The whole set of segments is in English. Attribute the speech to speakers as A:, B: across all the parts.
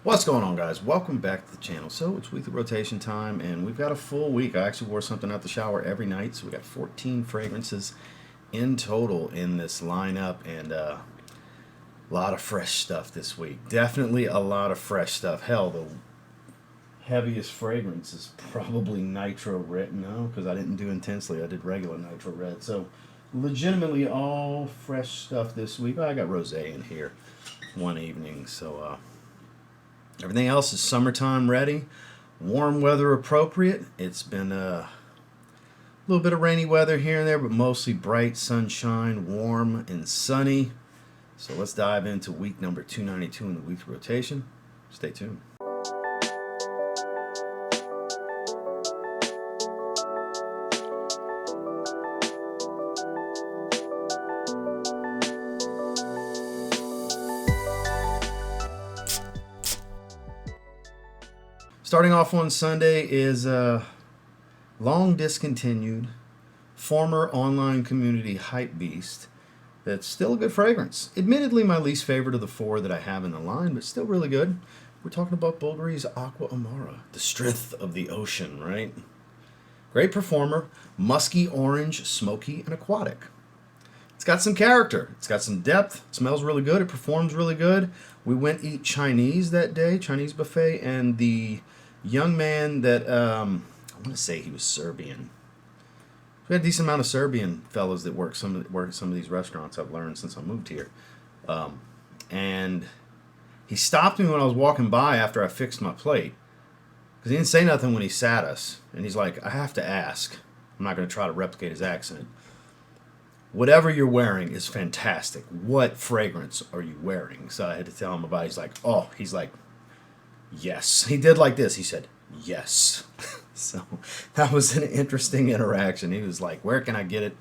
A: What's going on, guys? Welcome back to the channel. So it's weekly rotation time, and we've got a full week. I actually wore something out the shower every night, so we got 14 fragrances in total in this lineup, and a lot of fresh stuff this week. Definitely a lot of fresh stuff. Hell, the heaviest fragrance is probably Nitro Red. No, because I didn't do intensely. I did regular Nitro Red. So legitimately all fresh stuff this week. I got rosé in here one evening, so everything else is summertime ready, warm weather appropriate. It's been a little bit of rainy weather here and there, but mostly bright sunshine, warm and sunny. So let's dive into week number 292 in the weekly rotation. Stay tuned. Starting off on Sunday is long discontinued, former online community hype beast that's still a good fragrance. Admittedly, my least favorite of the four that I have in the line, but still really good. We're talking about Bvlgari's Aqva Amara, the strength of the ocean, right? Great performer, musky orange, smoky, and aquatic. It's got some character. It's got some depth. It smells really good. It performs really good. We went eat Chinese that day, Chinese buffet, and the young man that, I want to say he was Serbian. We had a decent amount of Serbian fellows that work some of these restaurants I've learned since I moved here. And he stopped me when I was walking by after I fixed my plate, because he didn't say nothing when he sat us. And he's like, I have to ask. I'm not going to try to replicate his accent. Whatever you're wearing is fantastic. What fragrance are you wearing? So I had to tell him about it. He's like, yes. He did like this. He said, yes. So that was an interesting interaction. He was like, where can I get it?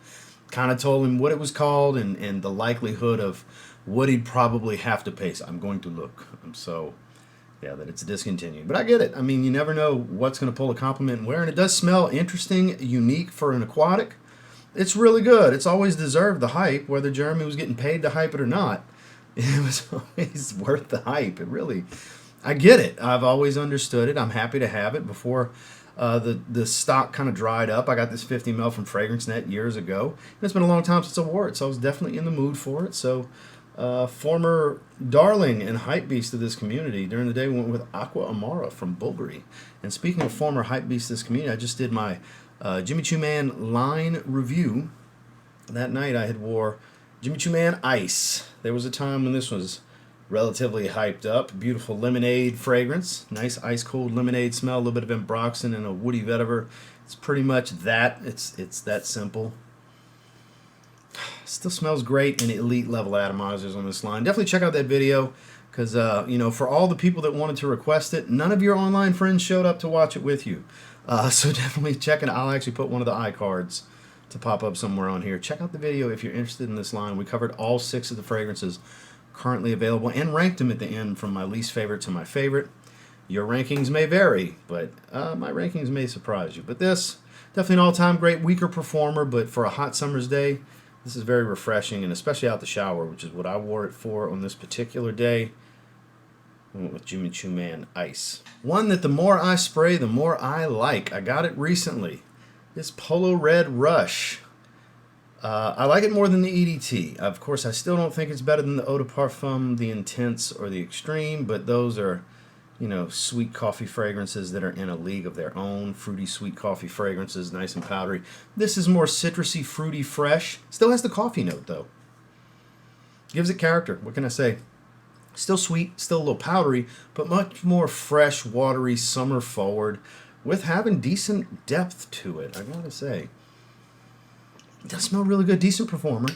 A: Kind of told him what it was called and the likelihood of what he'd probably have to pay. So I'm going to look. So, yeah, that it's discontinued. But I get it. I mean, you never know what's going to pull a compliment and where. And it does smell interesting, unique for an aquatic. It's really good. It's always deserved the hype, whether Jeremy was getting paid to hype it or not. It was always worth the hype. It really, I get it. I've always understood it. I'm happy to have it. Before the stock kind of dried up, I got this 50 ml from FragranceNet years ago. And it's been a long time since I wore it, so I was definitely in the mood for it. So former darling and hype beast of this community, during the day we went with Aqva Amara from Bvlgari. And speaking of former hype beast of this community, I just did my Choo Man line review. That night I had wore Choo Man Ice. There was a time when this was relatively hyped up. Beautiful lemonade fragrance. Nice ice cold lemonade smell. A little bit of ambroxan and a woody vetiver. It's pretty much that. It's that simple. Still smells great in elite level atomizers on this line. Definitely check out that video, because for all the people that wanted to request it, none of your online friends showed up to watch it with you. So definitely check it out. I'll actually put one of the iCards to pop up somewhere on here. Check out the video if you're interested in this line. We covered all 6 of the fragrances currently available and ranked them at the end from my least favorite to my favorite. Your rankings may vary, but my rankings may surprise you. But this, definitely an all-time great, weaker performer, but for a hot summer's day, this is very refreshing, and especially out the shower, which is what I wore it for on this particular day. I went with Choo Man Ice. One that the more I spray, the more I like. I got it recently. This Polo Red Rush. I like it more than the EDT. Of course, I still don't think it's better than the Eau de Parfum, the Intense, or the Extreme, but those are, sweet coffee fragrances that are in a league of their own. Fruity, sweet coffee fragrances, nice and powdery. This is more citrusy, fruity, fresh. Still has the coffee note, though. Gives it character. What can I say? Still sweet, still a little powdery, but much more fresh, watery, summer forward, with having decent depth to it, I gotta say. It does smell really good. Decent performer.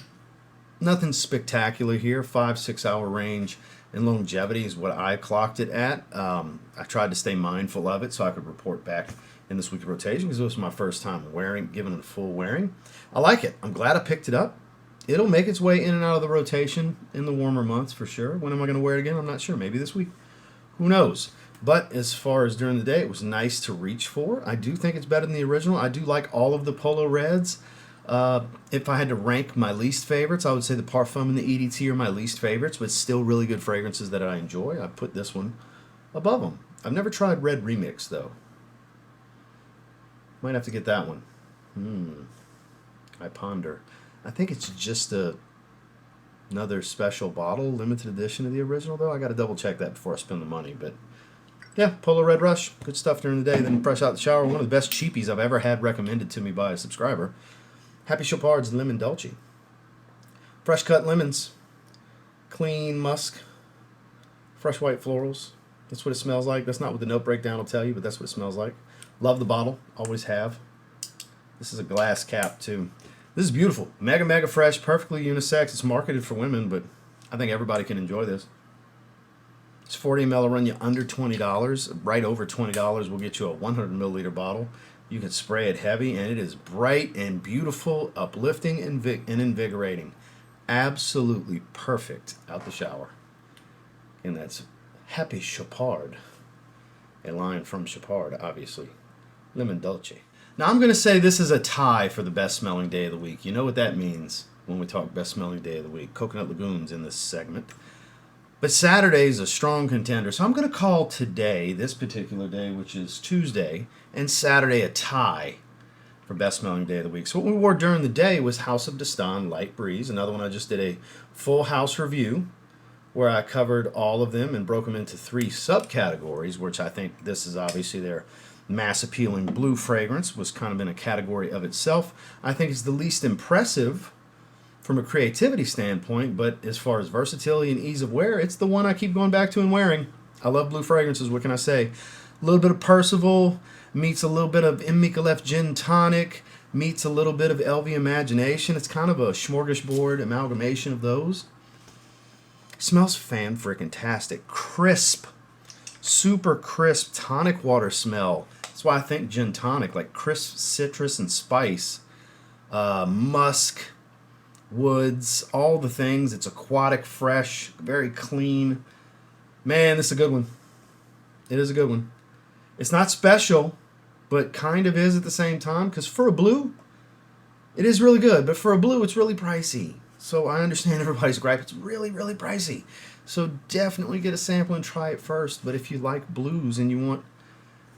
A: Nothing spectacular here. 5-6 hour range and longevity is what I clocked it at. I tried to stay mindful of it so I could report back in this week's rotation, because it was my first time giving it a full wearing. I like it. I'm glad I picked it up. It'll make its way in and out of the rotation in the warmer months for sure. When am I going to wear it again? I'm not sure. Maybe this week. Who knows? But as far as during the day, it was nice to reach for. I do think it's better than the original. I do like all of the Polo Reds. If I had to rank my least favorites, I would say the Parfum and the EDT are my least favorites, but still really good fragrances that I enjoy. I put this one above them. I've never tried Red Remix, though. Might have to get that one. I ponder. I think it's just another special bottle, limited edition of the original, though. I got to double check that before I spend the money. But yeah, Polo Red Rush. Good stuff during the day. Then fresh out the shower. One of the best cheapies I've ever had recommended to me by a subscriber. Happy Chopard's Lemon Dulci. Fresh cut lemons. Clean musk. Fresh white florals. That's what it smells like. That's not what the note breakdown will tell you, but that's what it smells like. Love the bottle. Always have. This is a glass cap, too. This is beautiful. Mega, mega fresh. Perfectly unisex. It's marketed for women, but I think everybody can enjoy this. It's 40 ml will run you under $20. Right over $20 will get you a 100 milliliter bottle. You can spray it heavy, and it is bright and beautiful, uplifting and invigorating. Absolutely perfect out the shower. And that's Happy Chopard. A line from Chopard, obviously. Lemon Dulci. Now, I'm going to say this is a tie for the best smelling day of the week. You know what that means when we talk best smelling day of the week. Coconut Lagoons in this segment. But Saturday is a strong contender. So I'm going to call today, this particular day, which is Tuesday, and Saturday a tie for best smelling day of the week. So what we wore during the day was House of Dastan Light Breeze. Another one I just did a full house review where I covered all of them and broke them into 3 subcategories, which I think this is obviously their mass appealing blue fragrance, was kind of in a category of itself. I think it's the least impressive from a creativity standpoint, but as far as versatility and ease of wear, it's the one I keep going back to and wearing. I love blue fragrances, what can I say? A little bit of Percival meets a little bit of M. Micallef Gin Tonic, meets a little bit of LV Imagination. It's kind of a smorgasbord amalgamation of those. Smells fan-frickin-tastic. Crisp. Super crisp tonic water smell. That's why I think gin tonic, like crisp citrus and spice. Musk, woods, all the things. It's aquatic, fresh, very clean. Man, this is a good one. It is a good one. It's not special, but kind of is at the same time. Because for a blue, it is really good. But for a blue, it's really pricey. So I understand everybody's gripe. It's really, really pricey. So definitely get a sample and try it first. But if you like blues and you want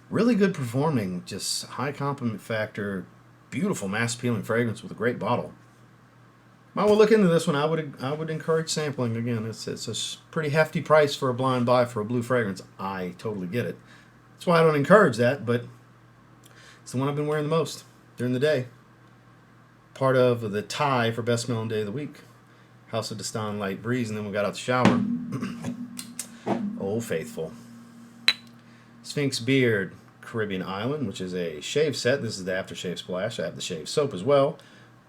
A: really good performing, just high compliment factor, beautiful mass appealing fragrance with a great bottle, might well look into this one. I would encourage sampling. Again, it's a pretty hefty price for a blind buy for a blue fragrance. I totally get it. That's why I don't encourage that, but it's the one I've been wearing the most during the day. Part of the tie for best smelling day of the week. House of Dastan Light Breeze, and then we got out the shower. Old Faithful. Sphinx Beard Caribbean Island, which is a shave set. This is the aftershave splash. I have the shave soap as well,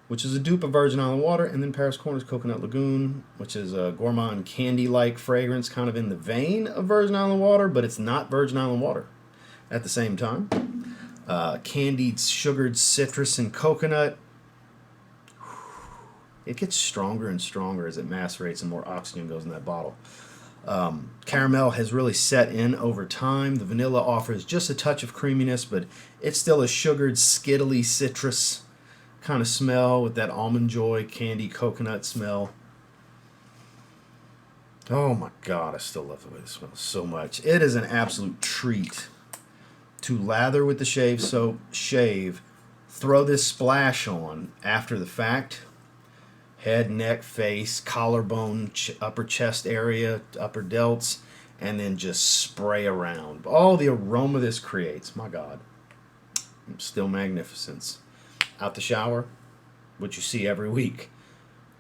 A: which is a dupe of Virgin Island water, and then Paris Corners Coconut Lagoon, which is a gourmand candy-like fragrance, kind of in the vein of Virgin Island water, but it's not Virgin Island water at the same time. Candied sugared citrus and coconut. It gets stronger and stronger as it macerates and more oxygen goes in that bottle. Caramel has really set in over time. The vanilla offers just a touch of creaminess, but it's still a sugared, skittly citrus kind of smell with that almond joy, candy, coconut smell. Oh my God, I still love the way this smells so much. It is an absolute treat to lather with the shave soap, shave, throw this splash on after the fact. Head, neck, face, collarbone, upper chest area, upper delts, and then just spray around. All the aroma this creates, my God. Still magnificence. Out the shower, what you see every week.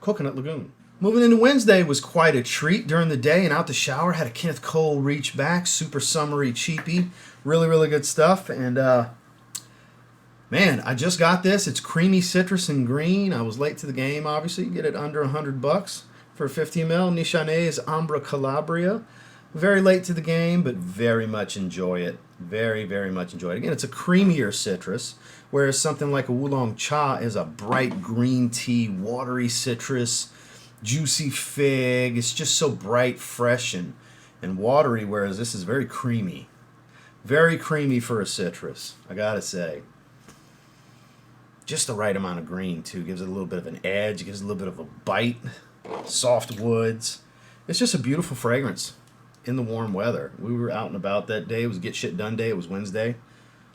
A: Coconut Lagoon. Moving into Wednesday was quite a treat during the day, and out the shower had a Kenneth Cole Reach Back, super summery, cheapy. Really, really good stuff. And man, I just got this. It's creamy citrus and green. I was late to the game, obviously. You get it under $100 for 50 ml. Nishane's Ambra Calabria. Very late to the game, but very much enjoy it. Very, very much enjoy it. Again, it's a creamier citrus, whereas something like a Oolong Cha is a bright green tea, watery citrus, juicy fig. It's just so bright, fresh, and watery, whereas this is very creamy. Very creamy for a citrus, I gotta say. Just the right amount of green, too. Gives it a little bit of an edge. Gives it a little bit of a bite. Soft woods. It's just a beautiful fragrance. in the warm weather. We were out and about that day. It was Get Shit Done Day. It was Wednesday.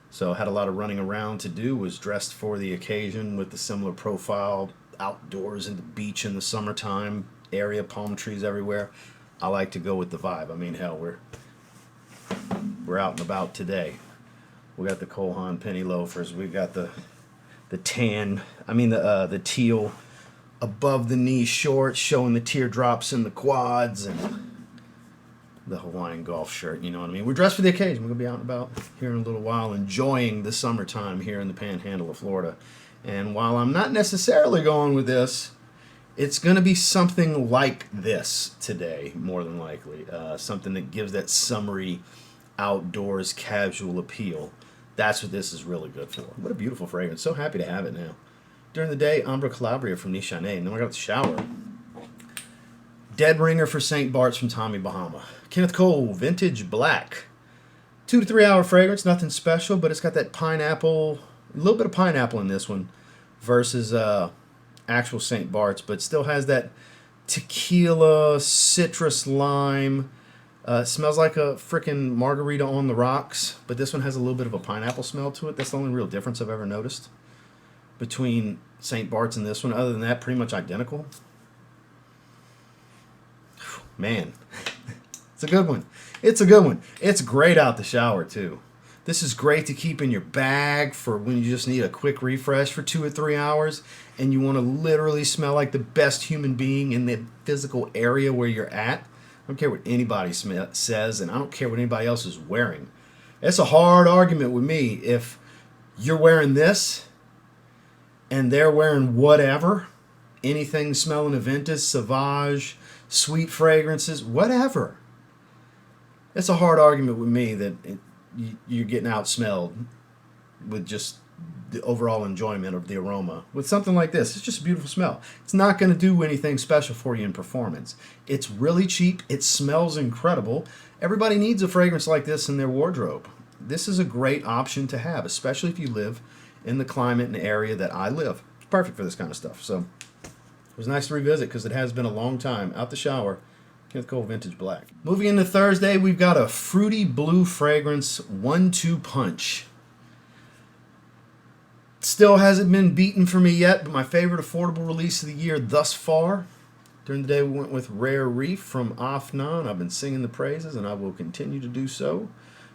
A: So had a lot of running around to do. Was dressed for the occasion with the similar profile. Outdoors in the beach in the summertime area, palm trees everywhere. I like to go with the vibe. I mean, hell, we're out and about today. We got the Colognes penny loafers. We've got the tan. I mean the teal above the knee shorts, showing the teardrops in the quads, and the Hawaiian golf shirt. You know what I mean? We're dressed for the occasion. We're gonna be out and about here in a little while, enjoying the summertime here in the Panhandle of Florida. And while I'm not necessarily going with this, it's going to be something like this today, more than likely. Something that gives that summery, outdoors, casual appeal. That's what this is really good for. What a beautiful fragrance. So happy to have it now. During the day, Ambra Calabria from Nishane. And then I got the shower. Dead Ringer for St. Bart's from Tommy Bahama. Kenneth Cole, Vintage Black. 2 to 3 hour fragrance, nothing special, but it's got that pineapple, a little bit of pineapple in this one versus actual St. Bart's, but still has that tequila, citrus, lime. Smells like a freaking margarita on the rocks, but this one has a little bit of a pineapple smell to it. That's the only real difference I've ever noticed between St. Bart's and this one. Other than that, pretty much identical. Man, it's a good one. It's a good one. It's great out the shower, too. This is great to keep in your bag for when you just need a quick refresh for 2 or 3 hours and you want to literally smell like the best human being in the physical area where you're at. I don't care what anybody says, and I don't care what anybody else is wearing. It's a hard argument with me if you're wearing this and they're wearing whatever, anything smelling Aventus, Sauvage, sweet fragrances, whatever. It's a hard argument with me that you're getting outsmelled with just the overall enjoyment of the aroma. With something like this, it's just a beautiful smell. It's not going to do anything special for you in performance. It's really cheap. It smells incredible. Everybody needs a fragrance like this in their wardrobe. This is a great option to have, especially if you live in the climate and area that I live. It's perfect for this kind of stuff. So it was nice to revisit because it has been a long time. Out the shower. Kenneth Cole Vintage Black. Moving into Thursday, we've got a fruity blue fragrance 1-2 punch. Still hasn't been beaten for me yet, but my favorite affordable release of the year thus far. During the day, we went with Rare Reef from Afnan. I've been singing the praises, and I will continue to do so,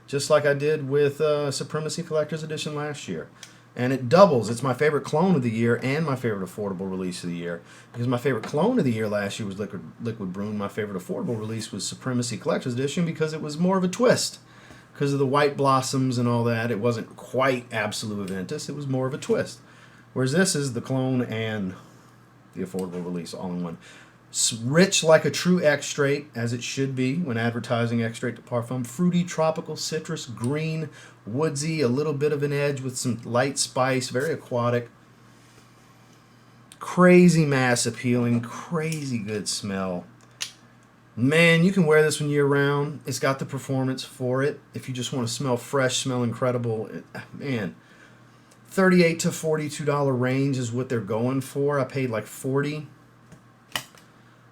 A: just like I did with Supremacy Collector's Edition last year. And it doubles. It's my favorite clone of the year and my favorite affordable release of the year. Because my favorite clone of the year last year was Liquid Broom. My favorite affordable release was Supremacy Collector's Edition because it was more of a twist. Because of the white blossoms and all that, it wasn't quite Absolute Aventus. It was more of a twist. Whereas this is the clone and the affordable release all in one. Rich like a true extrait, as it should be when advertising extrait de parfum. Fruity, tropical, citrus, green, woodsy, a little bit of an edge with some light spice, very aquatic. Crazy mass appealing, crazy good smell. Man, you can wear this one year round. It's got the performance for it. If you just want to smell fresh, smell incredible, man, $38 to $42 range is what they're going for. I paid like $40.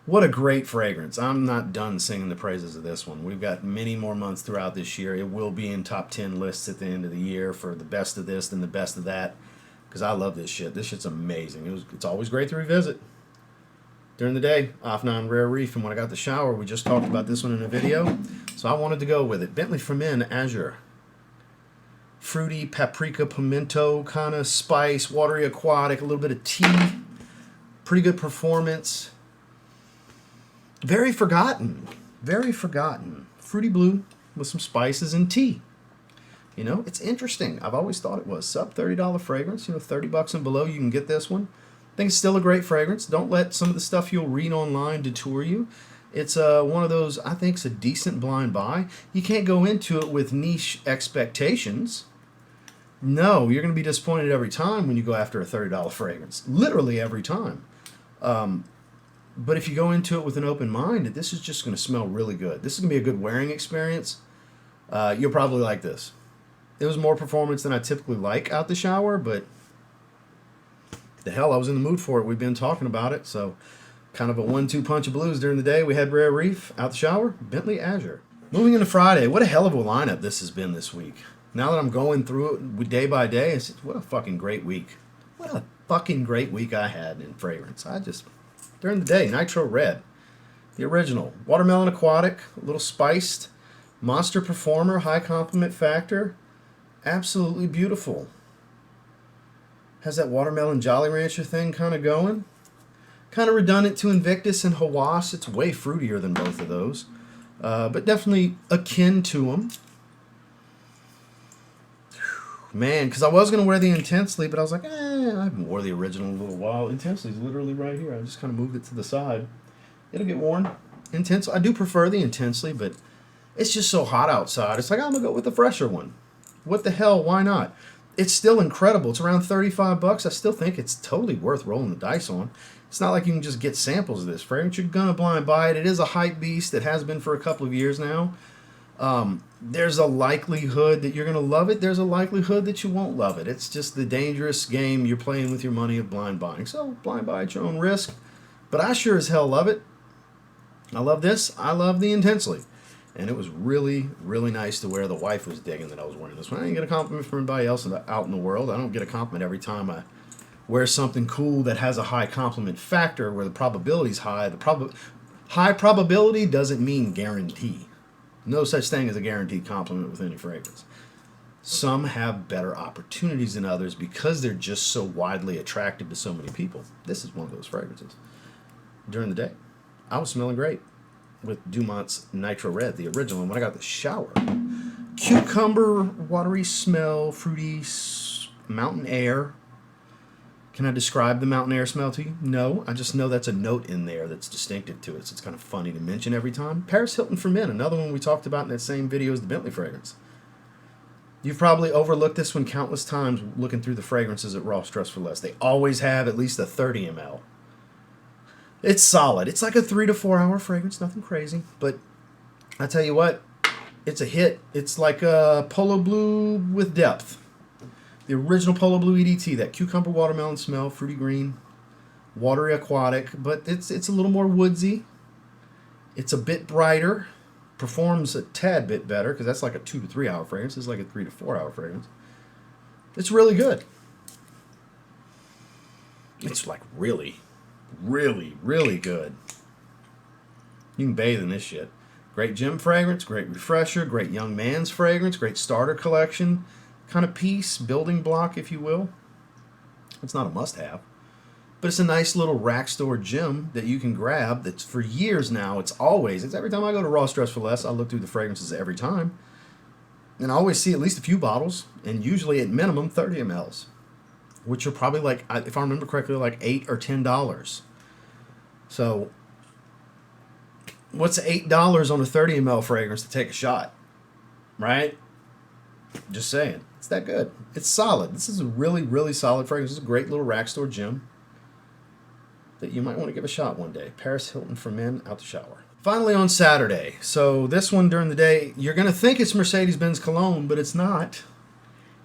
A: What a great fragrance. I'm not done singing the praises of this one. We've got many more months throughout this year. It will be in top 10 lists at the end of the year for the best of this and the best of that. Because I love this shit. This shit's amazing. It's always great to revisit. During the day, Afnan Rare Reef, and when I got the shower, we just talked about this one in a video. So I wanted to go with it. Bentley For Men Azure. Fruity, paprika, pimento, kind of spice, watery aquatic, a little bit of tea. Pretty good performance. Very forgotten. Very forgotten. Fruity blue with some spices and tea. You know, it's interesting. I've always thought it was. Sub $30 fragrance. You know, $30 and below, you can get this one. I think it's still a great fragrance. Don't let some of the stuff you'll read online detour you. It's one of those, I think it's a decent blind buy. You can't go into it with niche expectations. No, you're going to be disappointed every time when you go after a $30 fragrance. Literally every time. But if you go into it with an open mind, this is just going to smell really good. This is going to be a good wearing experience. You'll probably like this. It was more performance than I typically like out the shower, but the hell, I was in the mood for it. We've been talking about it, so kind of a 1-2 punch of blues during the day. We had Rare Reef out the shower, Bentley Azure. Moving into Friday, what a hell of a lineup this has been this week. Now that I'm going through it day by day, what a fucking great week. What a fucking great week I had in fragrance. During the day, Nitro Red, the original. Watermelon Aquatic, a little spiced. Monster Performer, high compliment factor. Absolutely beautiful. Has that Watermelon Jolly Rancher thing kind of going. Kind of redundant to Invictus and Hawass. It's way fruitier than both of those. But definitely akin to them. Man, because I was going to wear the Intensely, but I was like, I haven't wore the original in a little while. Intensely's literally right here. I just kind of moved it to the side. It'll get worn. I do prefer the Intensely, but it's just so hot outside. It's like, I'm going to go with the fresher one. What the hell? Why not? It's still incredible. It's around $35. I still think it's totally worth rolling the dice on. It's not like you can just get samples of this fragrance. You're going to blind buy it. It is a hype beast. It has been for a couple of years now. There's a likelihood that you're going to love it. There's a likelihood that you won't love it. It's just the dangerous game you're playing with your money of blind buying. So blind buy at your own risk. But I sure as hell love it. I love this. I love the Intensely. And it was really, really nice to wear. The wife was digging that I was wearing this one. I didn't get a compliment from anybody else out in the world. I don't get a compliment every time I wear something cool that has a high compliment factor where the probability is high. High probability doesn't mean guarantee. No such thing as a guaranteed compliment with any fragrance. Some have better opportunities than others because they're just so widely attractive to so many people. This is one of those fragrances. During the day, I was smelling great with Dumont's Nitro Red, the original. And when I got the shower, cucumber, watery smell, fruity mountain air. Can I describe the mountain air smell to you? No, I just know that's a note in there that's distinctive to it, so it's kind of funny to mention every time. Hilton For Men, another one we talked about in that same video as the Bentley fragrance. You've probably overlooked this one countless times looking through the fragrances at Ross Dress for Less. They always have at least a 30 ml. It's solid. It's like a 3 to 4 hour fragrance, nothing crazy. But I tell you what, it's a hit. It's like a Polo Blue with depth. The original Polo Blue EDT, that cucumber watermelon smell, fruity green, watery aquatic, but it's a little more woodsy. It's a bit brighter, performs a tad bit better because that's like a 2 to 3 hour fragrance. It's like a 3 to 4 hour fragrance. It's really good. It's like really, really, really good. You can bathe in this shit. Great gym fragrance, great refresher, great young man's fragrance, great starter collection kind of piece, building block, if you will. It's not a must-have, but it's a nice little rack store gem that you can grab. That's for years now. It's every time I go to Ross Dress for Less, I look through the fragrances every time, and I always see at least a few bottles, and usually at minimum 30 mLs, which are probably like, if I remember correctly, like $8 or $10. So what's $8 on a 30 ml fragrance to take a shot, right? Just saying. It's that good. It's solid. This is a really, really solid fragrance. This is a great little rack store gem that you might want to give a shot one day. Hilton For Men, out the shower. Finally on Saturday. So this one during the day, you're going to think it's Mercedes-Benz Cologne, but it's not.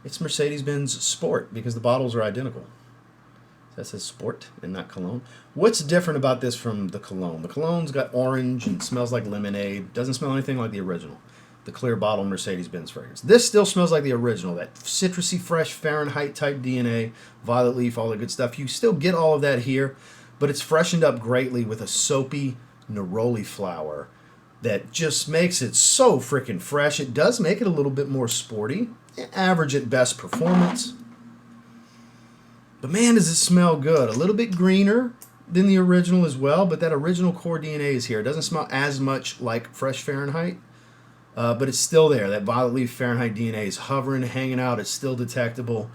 A: It's Mercedes-Benz Sport because the bottles are identical. That says Sport and not Cologne. What's different about this from the Cologne? The Cologne's got orange and smells like lemonade. Doesn't smell anything like the original. The clear bottle Mercedes-Benz fragrance. This still smells like the original, that citrusy, fresh Fahrenheit type DNA, violet leaf, all the good stuff. You still get all of that here, but it's freshened up greatly with a soapy neroli flower that just makes it so freaking fresh. It does make it a little bit more sporty, average at best performance. But man, does it smell good. A little bit greener than the original as well, but that original core DNA is here. It doesn't smell as much like fresh Fahrenheit. But it's still there. That violet leaf Fahrenheit DNA is hovering, hanging out. It's still detectable.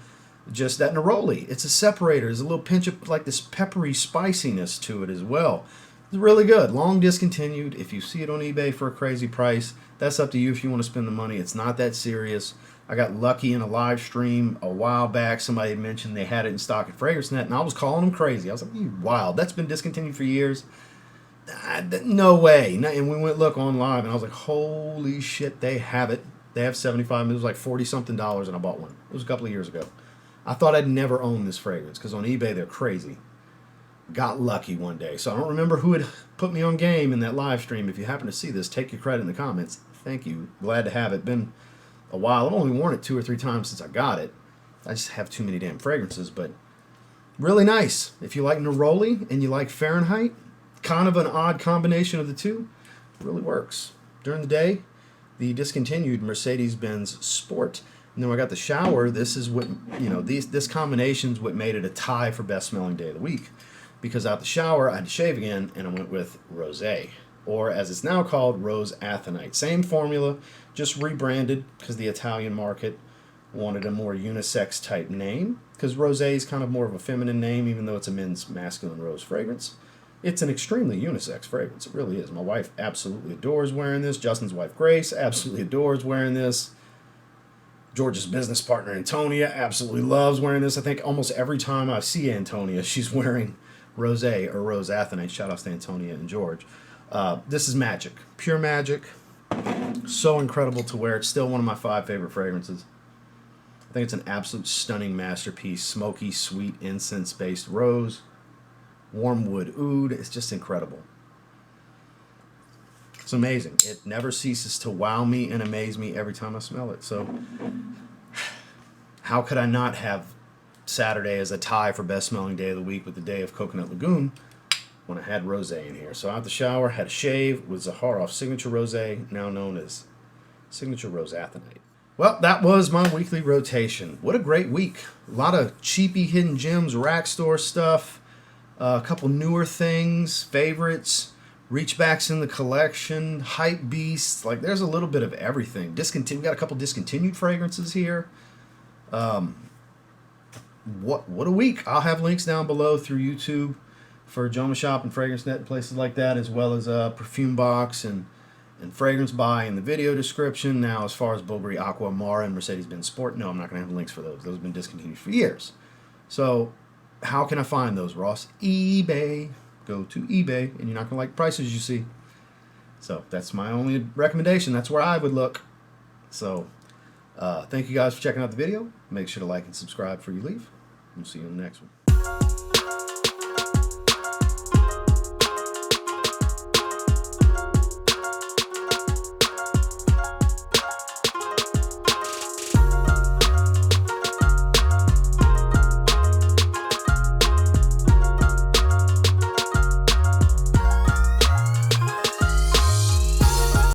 A: Just that neroli. It's a separator. There's a little pinch of like this peppery spiciness to it as well. It's really good. Long discontinued. If you see it on eBay for a crazy price, that's up to you if you want to spend the money. It's not that serious. I got lucky in a live stream a while back. Somebody had mentioned they had it in stock at FragranceNet, and I was calling them crazy. I was like, you wild. That's been discontinued for years. No way. And we went look online, and I was like, holy shit, they have it. They have 75. It was like $40-something, and I bought one. It was a couple of years ago. I thought I'd never own this fragrance because on eBay they're crazy. Got lucky one day. So I don't remember who had put me on game in that live stream. If you happen to see this, take your credit in the comments. Thank you. Glad to have it. Been a while. I've only worn it 2 or 3 times since I got it. I just have too many damn fragrances, but really nice. If you like Neroli and you like Fahrenheit, kind of an odd combination of the two, it really works. During the day, the discontinued Mercedes-Benz Sport. And then when I got the shower, this is what, this combination's what made it a tie for best smelling day of the week. Because out the shower, I had to shave again, and I went with Rosé, or as it's now called, Rose Athonite. Same formula, just rebranded because the Italian market wanted a more unisex type name, because Rosé is kind of more of a feminine name, even though it's a men's masculine rose fragrance. It's an extremely unisex fragrance. It really is. My wife absolutely adores wearing this. Justin's wife, Grace, absolutely adores wearing this. George's business partner, Antonia, absolutely loves wearing this. I think almost every time I see Antonia, she's wearing Rosé or Rose Athonite. Shout outs to Antonia and George. This is magic. Pure magic. So incredible to wear. It's still one of my 5 favorite fragrances. I think it's an absolute stunning masterpiece. Smoky, sweet, incense-based rose. Warm wood oud. It's just incredible. It's amazing. It never ceases to wow me and amaze me every time I smell it. So how could I not have Saturday as a tie for best smelling day of the week with the day of Coconut Lagoon when I had Rosé in here? So out the shower, had a shave with Zaharoff Signature Rosé, now known as Signature Rose Athonite. Well, that was my weekly rotation. What a great week. A lot of cheapy hidden gems, rack store stuff, a couple newer things, favorites, reachbacks in the collection, hype beasts. Like, there's a little bit of everything. We got a couple discontinued fragrances here. What a week. I'll have links down below through YouTube for Joma Shop and Fragrance Net and places like that, as well as Perfume Box and Fragrance Buy in the video description. Now, as far as Bvlgari, Aqva, Amara, and Mercedes-Benz Sport, no, I'm not going to have links for those. Those have been discontinued for years. So how can I find those, Ross? eBay. Go to eBay, and you're not going to like prices you see. So that's my only recommendation. That's where I would look. So thank you guys for checking out the video. Make sure to like and subscribe before you leave. We'll see you in the next one.